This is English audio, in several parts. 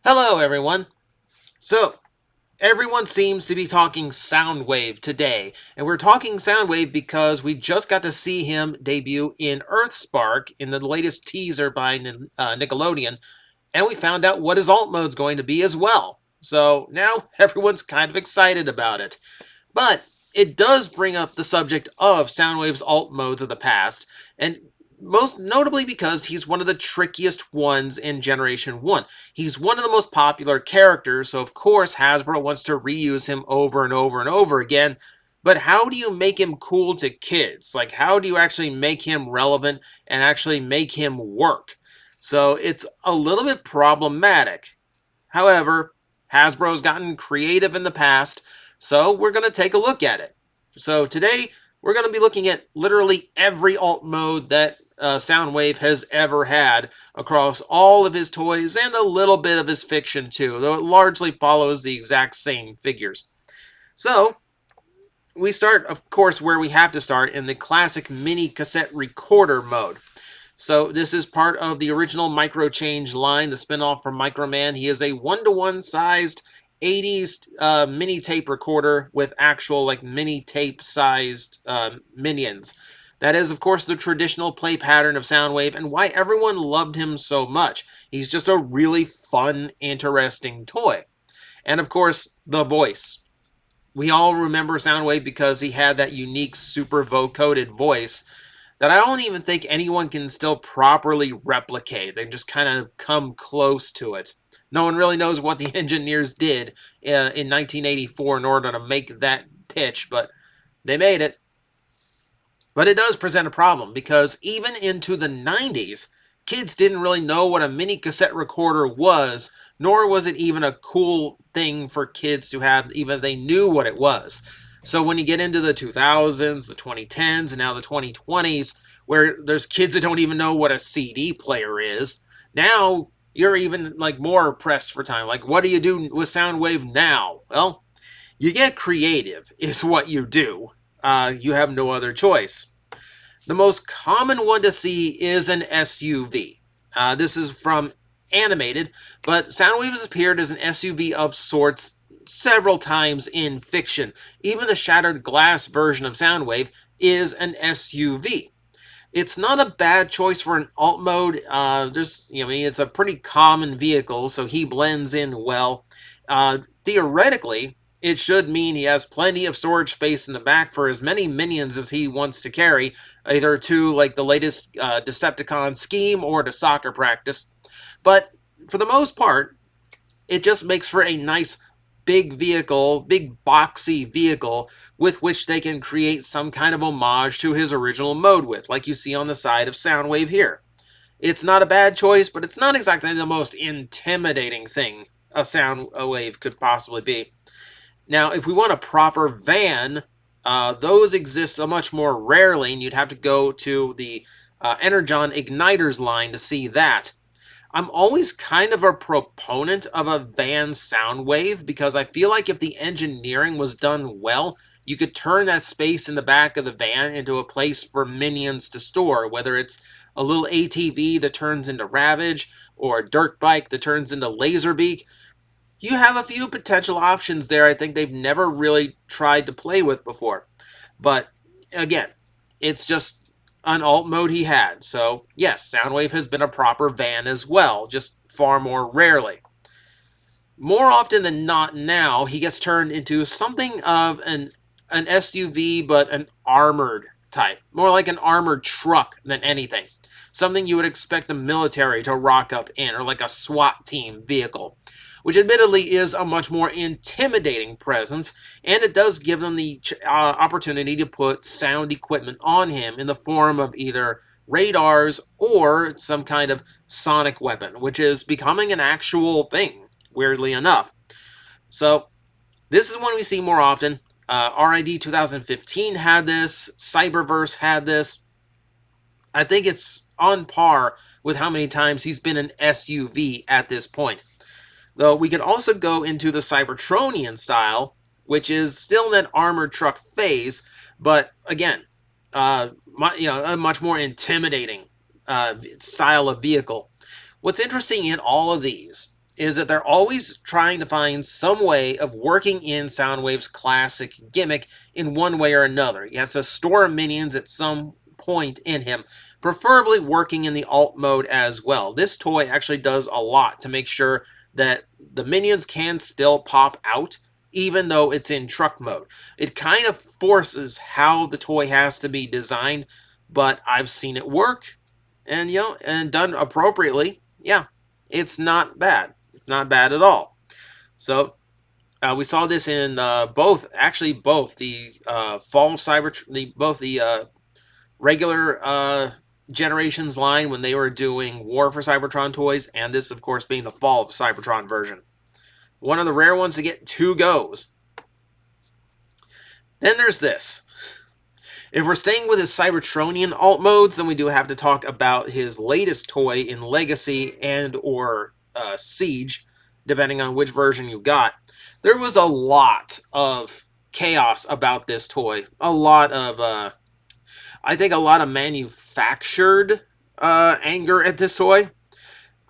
Hello, everyone. So, everyone seems to be talking Soundwave today, and we're talking Soundwave because we just got to see him debut in Earthspark in the latest teaser by Nickelodeon, and we found out what his alt mode's going to be as well. So now everyone's kind of excited about it. But it does bring up the subject of Soundwave's alt modes of the past, and most notably because he's one of the trickiest ones in Generation 1. He's one of the most popular characters, so of course Hasbro wants to reuse him over and over and over again. But how do you make him cool to kids? Like, how do you actually make him relevant and actually make him work? So it's a little bit problematic. However, Hasbro's gotten creative in the past, so we're going to take a look at it. So today, we're going to be looking at literally every alt mode that Soundwave has ever had across all of his toys and a little bit of his fiction too, though it largely follows the exact same figures. So, we start, of course, where we have to start in the classic mini cassette recorder mode. So this is part of the original Micro Change line, the spinoff from Microman. He is a one-to-one sized 80s mini tape recorder with actual like mini tape sized minions. That is, of course, the traditional play pattern of Soundwave and why everyone loved him so much. He's just a really fun, interesting toy. And of course, the voice. We all remember Soundwave because he had that unique super vocoded voice that I don't even think anyone can still properly replicate. They just kind of come close to it. No one really knows what the engineers did in 1984 in order to make that pitch, but they made it. But it does present a problem because even into the 90s, kids didn't really know what a mini cassette recorder was, nor was it even a cool thing for kids to have, even if they knew what it was. So when you get into the 2000s, the 2010s, and now the 2020s, where there's kids that don't even know what a CD player is, now you're even like more pressed for time. Like, what do you do with Soundwave now? Well, you get creative, is what you do. You have no other choice. The most common one to see is an SUV. This is from animated, but Soundwave has appeared as an SUV of sorts several times in fiction. Even the Shattered Glass version of Soundwave is an SUV. It's not a bad choice for an alt mode. It's a pretty common vehicle, so he blends in well. Theoretically, it should mean he has plenty of storage space in the back for as many minions as he wants to carry, either to like the latest Decepticon scheme or to soccer practice. But for the most part, it just makes for a nice big vehicle, big boxy vehicle with which they can create some kind of homage to his original mode with, like you see on the side of Soundwave here. It's not a bad choice, but it's not exactly the most intimidating thing a Soundwave could possibly be. Now, if we want a proper van, those exist much more rarely, and you'd have to go to the Energon Igniters line to see that. I'm always kind of a proponent of a van Soundwave because I feel like if the engineering was done well, you could turn that space in the back of the van into a place for minions to store, whether it's a little ATV that turns into Ravage or a dirt bike that turns into Laserbeak. You have a few potential options there I think they've never really tried to play with before. But again, it's just an alt mode he had. So, yes, Soundwave has been a proper van as well, just far more rarely. More often than not now, he gets turned into something of an SUV, but an armored type. More like an armored truck than anything. Something you would expect the military to rock up in, or like a SWAT team vehicle, which admittedly is a much more intimidating presence, and it does give them the opportunity to put sound equipment on him in the form of either radars or some kind of sonic weapon, which is becoming an actual thing, weirdly enough. So, this is one we see more often. RID 2015 had this, Cyberverse had this. I think it's on par with how many times he's been an SUV at this point. Though we could also go into the Cybertronian style, which is still in that armored truck phase, but again, a much more intimidating style of vehicle. What's interesting in all of these is that they're always trying to find some way of working in Soundwave's classic gimmick in one way or another. He has to store minions at some point in him, preferably working in the alt mode as well. This toy actually does a lot to make sure that the minions can still pop out even though it's in truck mode. It kind of forces how the toy has to be designed, but I've seen it work, and and done appropriately. Yeah, it's not bad. It's not bad at all. So we saw this in both the Fall of Cybertron, both the regular Generations line when they were doing War for Cybertron toys, and this, of course, being the Fall of Cybertron version. One of the rare ones to get 2 goes. Then there's this. If we're staying with his Cybertronian alt modes, then we do have to talk about his latest toy in Legacy and or Siege, depending on which version you got. There was a lot of chaos about this toy. A lot of, I think a lot of manufactured anger at this toy.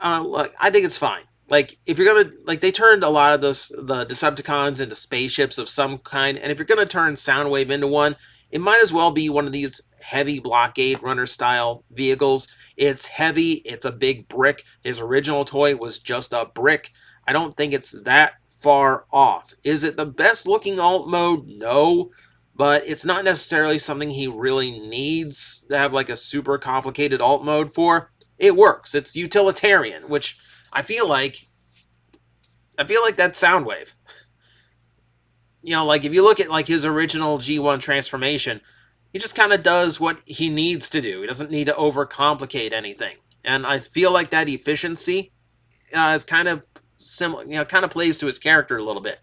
Look, I think it's fine. Like, if you're gonna, like, they turned a lot of the Decepticons into spaceships of some kind, and if you're gonna turn Soundwave into one, it might as well be one of these heavy blockade runner style vehicles. It's heavy, it's a big brick. His original toy was just a brick. I don't think it's that far off. Is it the best looking alt mode? No, but it's not necessarily something he really needs to have like a super complicated alt mode for. It works. It's utilitarian, which I feel like that's Soundwave. Like if you look at like his original G1 transformation, he just kind of does what he needs to do. He doesn't need to overcomplicate anything. And I feel like that efficiency is kind of similar, kind of plays to his character a little bit.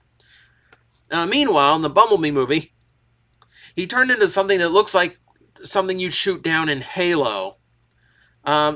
Meanwhile, in the Bumblebee movie, he turned into something that looks like something you'd shoot down in Halo.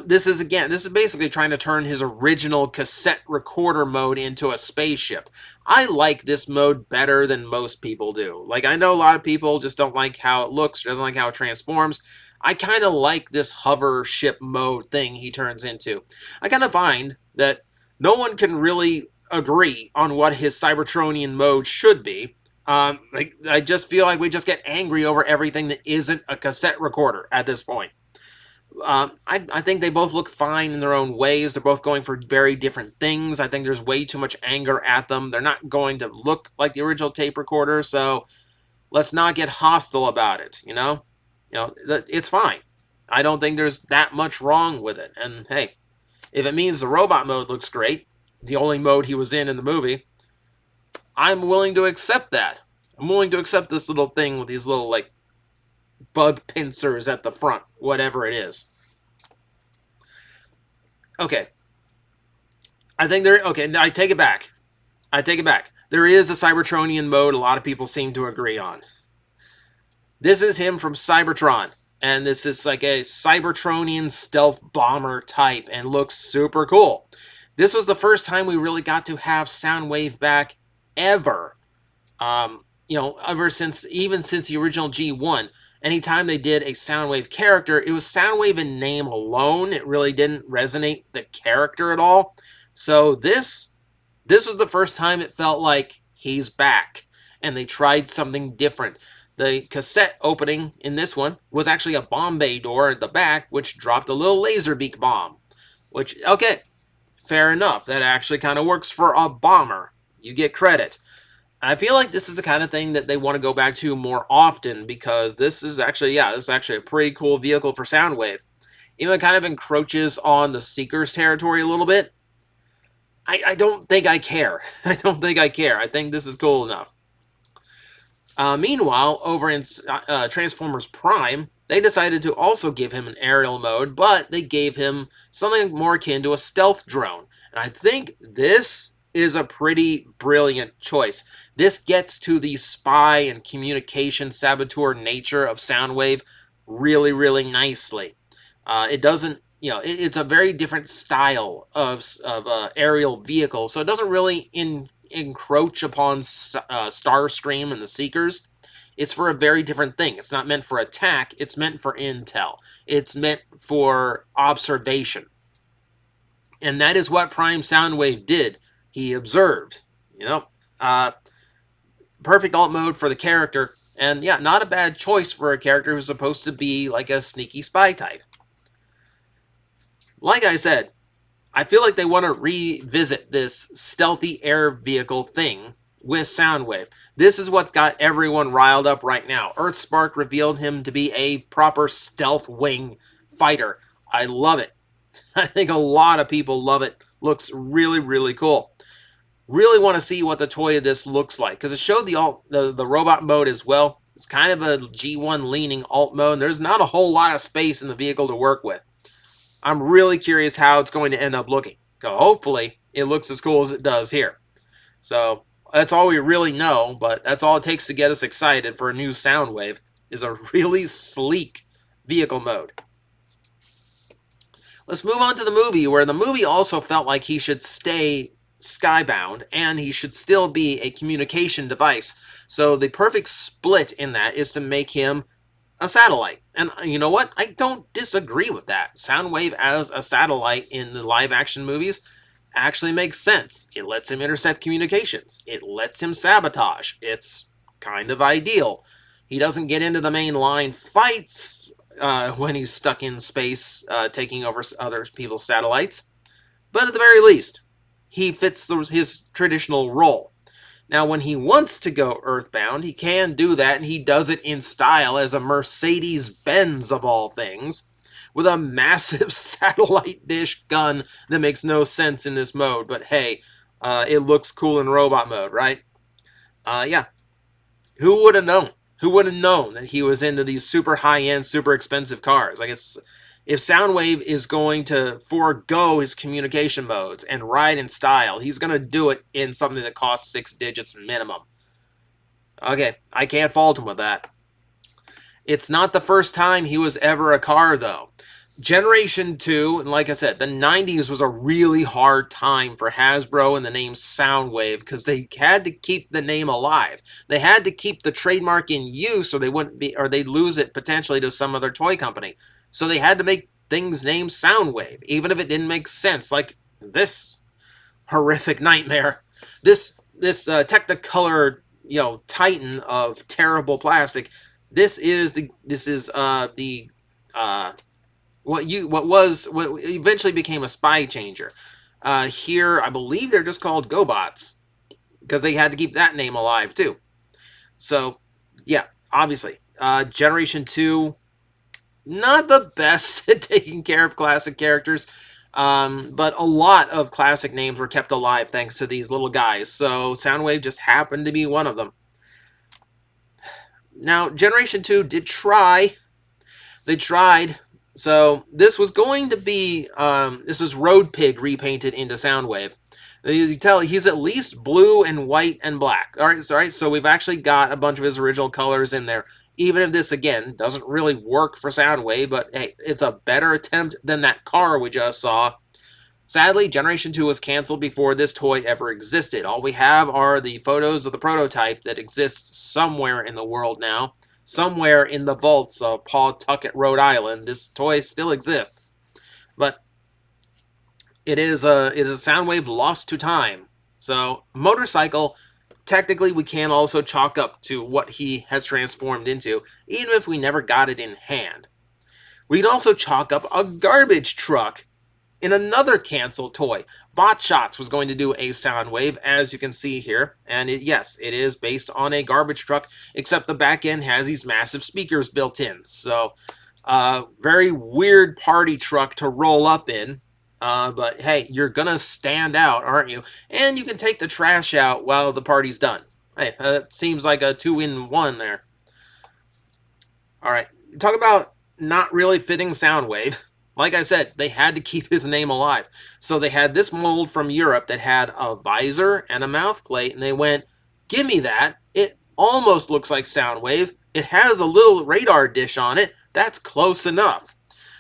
This is basically trying to turn his original cassette recorder mode into a spaceship. I like this mode better than most people do. Like, I know a lot of people just don't like how it looks, doesn't like how it transforms. I kind of like this hover ship mode thing he turns into. I kind of find that no one can really agree on what his Cybertronian mode should be. I just feel like we just get angry over everything that isn't a cassette recorder at this point. I think they both look fine in their own ways. They're both going for very different things. I think there's way too much anger at them. They're not going to look like the original tape recorder, so let's not get hostile about it, it's fine. I don't think there's that much wrong with it. And hey, if it means the robot mode looks great, the only mode he was in the movie, I'm willing to accept that. I'm willing to accept this little thing with these little, like, bug pincers at the front, whatever it is. Okay. I take it back. There is a Cybertronian mode a lot of people seem to agree on. This is him from Cybertron, and this is like a Cybertronian stealth bomber type and looks super cool. This was the first time we really got to have Soundwave back ever. Even since the original G1. Anytime they did a Soundwave character, it was Soundwave in name alone. It really didn't resonate the character at all. So this was the first time it felt like he's back, and they tried something different. The cassette opening in this one was actually a bomb bay door at the back, which dropped a little laser beak bomb. Which, okay, fair enough. That actually kind of works for a bomber. You get credit. I feel like this is the kind of thing that they want to go back to more often, because this is actually a pretty cool vehicle for Soundwave. Even though it kind of encroaches on the Seeker's territory a little bit, I don't think I care. I think this is cool enough. Meanwhile, over in Transformers Prime, they decided to also give him an aerial mode, but they gave him something more akin to a stealth drone. And I think this is a pretty brilliant choice. This gets to the spy and communication saboteur nature of Soundwave really, really nicely. It doesn't, it's a very different style of aerial vehicle, so it doesn't really encroach upon Starscream and the Seekers. It's for a very different thing. It's not meant for attack, it's meant for intel. It's meant for observation. And that is what Prime Soundwave did he observed. You know, perfect alt mode for the character, and yeah, not a bad choice for a character who's supposed to be like a sneaky spy type. Like I said, I feel like they want to revisit this stealthy air vehicle thing with Soundwave. This is what's got everyone riled up right now. Earthspark revealed him to be a proper stealth wing fighter. I love it. I think a lot of people love it. Looks really, really cool. Really want to see what the toy of this looks like, because it showed the robot mode as well. It's kind of a G1 leaning alt mode, and there's not a whole lot of space in the vehicle to work with. I'm really curious how it's going to end up looking. Hopefully, it looks as cool as it does here. So that's all we really know, but that's all it takes to get us excited for a new Soundwave, is a really sleek vehicle mode. Let's move on to the movie, where the movie also felt like he should stay skybound, and he should still be a communication device. So the perfect split in that is to make him a satellite. And you know what? I don't disagree with that. Soundwave as a satellite in the live-action movies actually makes sense. It lets him intercept communications. It lets him sabotage. It's kind of ideal. He doesn't get into the main line fights when he's stuck in space taking over other people's satellites. But at the very least, he fits his traditional role. Now, when he wants to go earthbound, he can do that, and he does it in style as a Mercedes-Benz of all things, with a massive satellite dish gun that makes no sense in this mode. But hey, it looks cool in robot mode, right? Yeah. Who would have known? Who would have known that he was into these super high-end, super expensive cars? I guess if Soundwave is going to forego his communication modes and ride in style, he's going to do it in something that costs 6 digits minimum. Okay, I can't fault him with that. It's not the first time he was ever a car, though. Generation 2, and like I said, the 90s was a really hard time for Hasbro and the name Soundwave, because they had to keep the name alive. They had to keep the trademark in use, or they wouldn't be, or they'd lose it potentially to some other toy company. So they had to make things named Soundwave, even if it didn't make sense, like this horrific nightmare. This Technicolor, titan of terrible plastic. What eventually became a spy changer. Here, I believe they're just called Gobots, because they had to keep that name alive too. So, yeah, obviously, Generation 2, not the best at taking care of classic characters, but a lot of classic names were kept alive thanks to these little guys, so Soundwave just happened to be one of them. Now, Generation 2 did try. They tried. So this was going to be, this is Road Pig repainted into Soundwave. You can tell he's at least blue and white and black. All right, so we've actually got a bunch of his original colors in there. Even if this, again, doesn't really work for Soundwave, but hey, it's a better attempt than that car we just saw. Sadly, Generation 2 was canceled before this toy ever existed. All we have are the photos of the prototype that exists somewhere in the world now. Somewhere in the vaults of Pawtucket, Rhode Island, this toy still exists. But it is a Soundwave lost to time. So, motorcycle, technically we can also chalk up to what he has transformed into, even if we never got it in hand. We can also chalk up a garbage truck in another canceled toy. Botshots was going to do a Soundwave, as you can see here, and yes, it is based on a garbage truck, except the back end has these massive speakers built in. So, very weird party truck to roll up in, but hey, you're gonna stand out, aren't you? And you can take the trash out while the party's done. Hey, that seems like a 2-in-1 there. Alright, talk about not really fitting Soundwave. Like I said, they had to keep his name alive. So they had this mold from Europe that had a visor and a mouth plate, and they went, give me that. It almost looks like Soundwave. It has a little radar dish on it. That's close enough.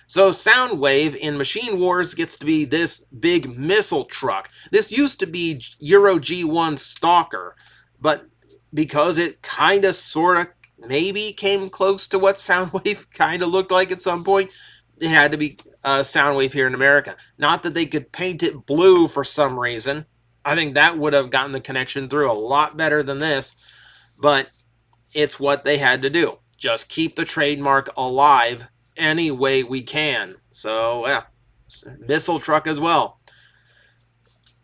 So Soundwave in Machine Wars gets to be this big missile truck. This used to be Euro G1 Stalker, but because it kind of, sort of, maybe came close to what Soundwave kind of looked like at some point, it had to be Soundwave here in America. Not that they could paint it blue for some reason. I think that would have gotten the connection through a lot better than this, but it's what they had to do. Just keep the trademark alive any way we can. So, yeah, missile truck as well.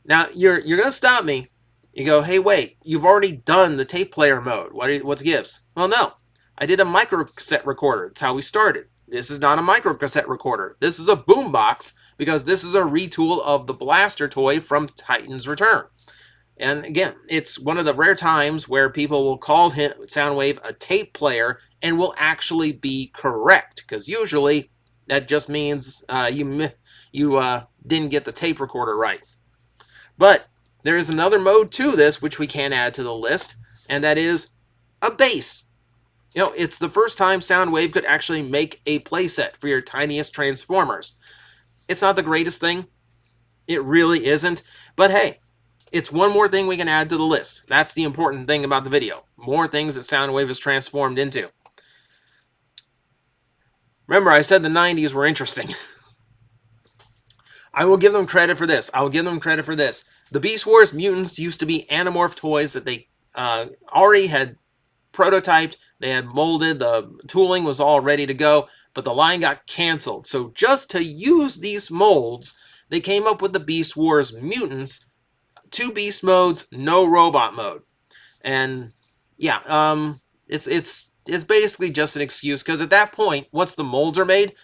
Now, you're going to stop me. You go, hey, wait, you've already done the tape player mode. What's gives? Well, no. I did a micro cassette recorder. It's how we started. This is not a micro cassette recorder. This is a boombox because this is a retool of the blaster toy from Titan's Return. And again, it's one of the rare times where people will call Soundwave a tape player and will actually be correct. Because usually that just means you didn't get the tape recorder right. But there is another mode to this which we can add to the list, and that is a bass. You know, it's the first time Soundwave could actually make a playset for your tiniest Transformers. It's not the greatest thing. It really isn't. But hey, it's one more thing we can add to the list. That's the important thing about the video. More things that Soundwave is transformed into. Remember, I said the 90s were interesting. I will give them credit for this. The Beast Wars mutants used to be Animorph toys that they already had prototyped. They had molded. The tooling was all ready to go, but the line got canceled. So just to use these molds, they came up with the Beast Wars mutants. 2 beast modes, no robot mode. And yeah, it's basically just an excuse, because at that point, once the molds are made,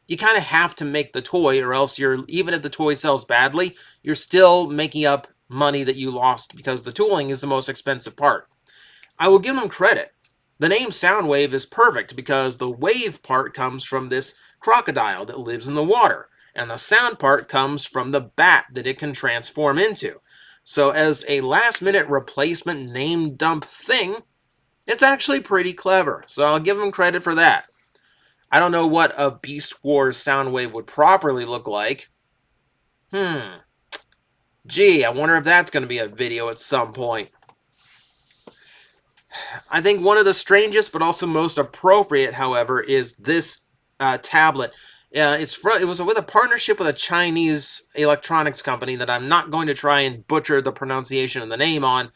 you kind of have to make the toy, or else even if the toy sells badly, you're still making up money that you lost, because the tooling is the most expensive part. I will give them credit. The name Soundwave is perfect because the wave part comes from this crocodile that lives in the water, and the sound part comes from the bat that it can transform into. So as a last-minute replacement name dump thing, it's actually pretty clever. So I'll give them credit for that. I don't know what a Beast Wars Soundwave would properly look like. Gee, I wonder if that's going to be a video at some point. I think one of the strangest but also most appropriate, however, is this tablet. It was with a partnership with a Chinese electronics company that I'm not going to try and butcher the pronunciation of the name on.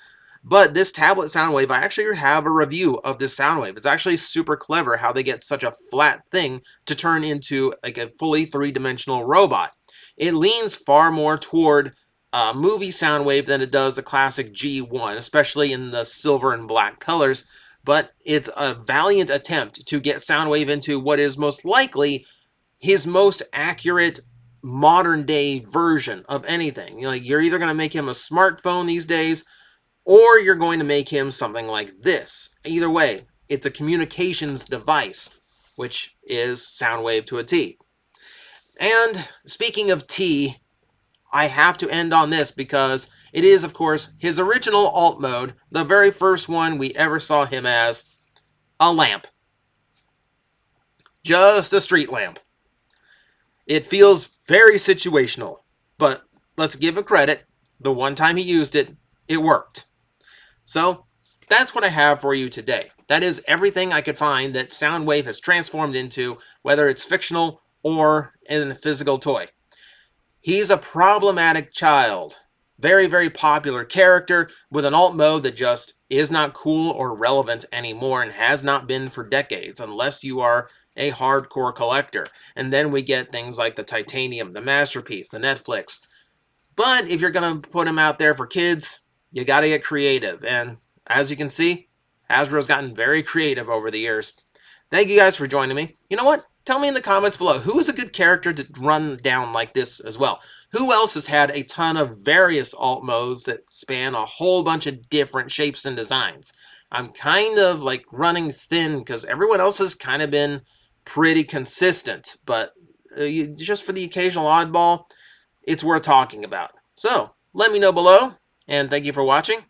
But this tablet Soundwave, I actually have a review of this Soundwave. It's actually super clever how they get such a flat thing to turn into like a fully 3-dimensional robot. It leans far more toward movie Soundwave than it does a classic G1, especially in the silver and black colors. But it's a valiant attempt to get Soundwave into what is most likely his most accurate modern-day version of anything. You're either going to make him a smartphone these days, or you're going to make him something like this. Either way, it's a communications device, which is Soundwave to a T. And speaking of T, I have to end on this because it is, of course, his original alt mode, the very first one we ever saw him as, a lamp. Just a street lamp. It feels very situational, but let's give him credit. The one time he used it, it worked. So that's what I have for you today. That is everything I could find that Soundwave has transformed into, whether it's fictional or in a physical toy. He's a problematic child. Very, very popular character with an alt mode that just is not cool or relevant anymore and has not been for decades, unless you are a hardcore collector. And then we get things like the Titanium, the Masterpiece, the Netflix. But if you're going to put him out there for kids, you got to get creative. And as you can see, Hasbro's gotten very creative over the years. Thank you guys for joining me. You know what? Tell me in the comments below, who is a good character to run down like this as well? Who else has had a ton of various alt modes that span a whole bunch of different shapes and designs? I'm kind of like running thin because everyone else has kind of been pretty consistent, but just for the occasional oddball, it's worth talking about. So let me know below, and thank you for watching.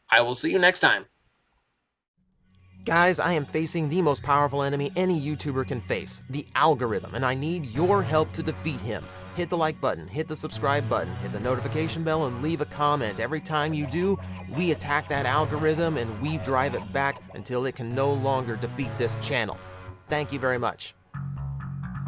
I will see you next time. Guys, I am facing the most powerful enemy any YouTuber can face, the algorithm, and I need your help to defeat him. Hit the like button, hit the subscribe button, hit the notification bell, and leave a comment. Every time you do, we attack that algorithm and we drive it back until it can no longer defeat this channel. Thank you very much.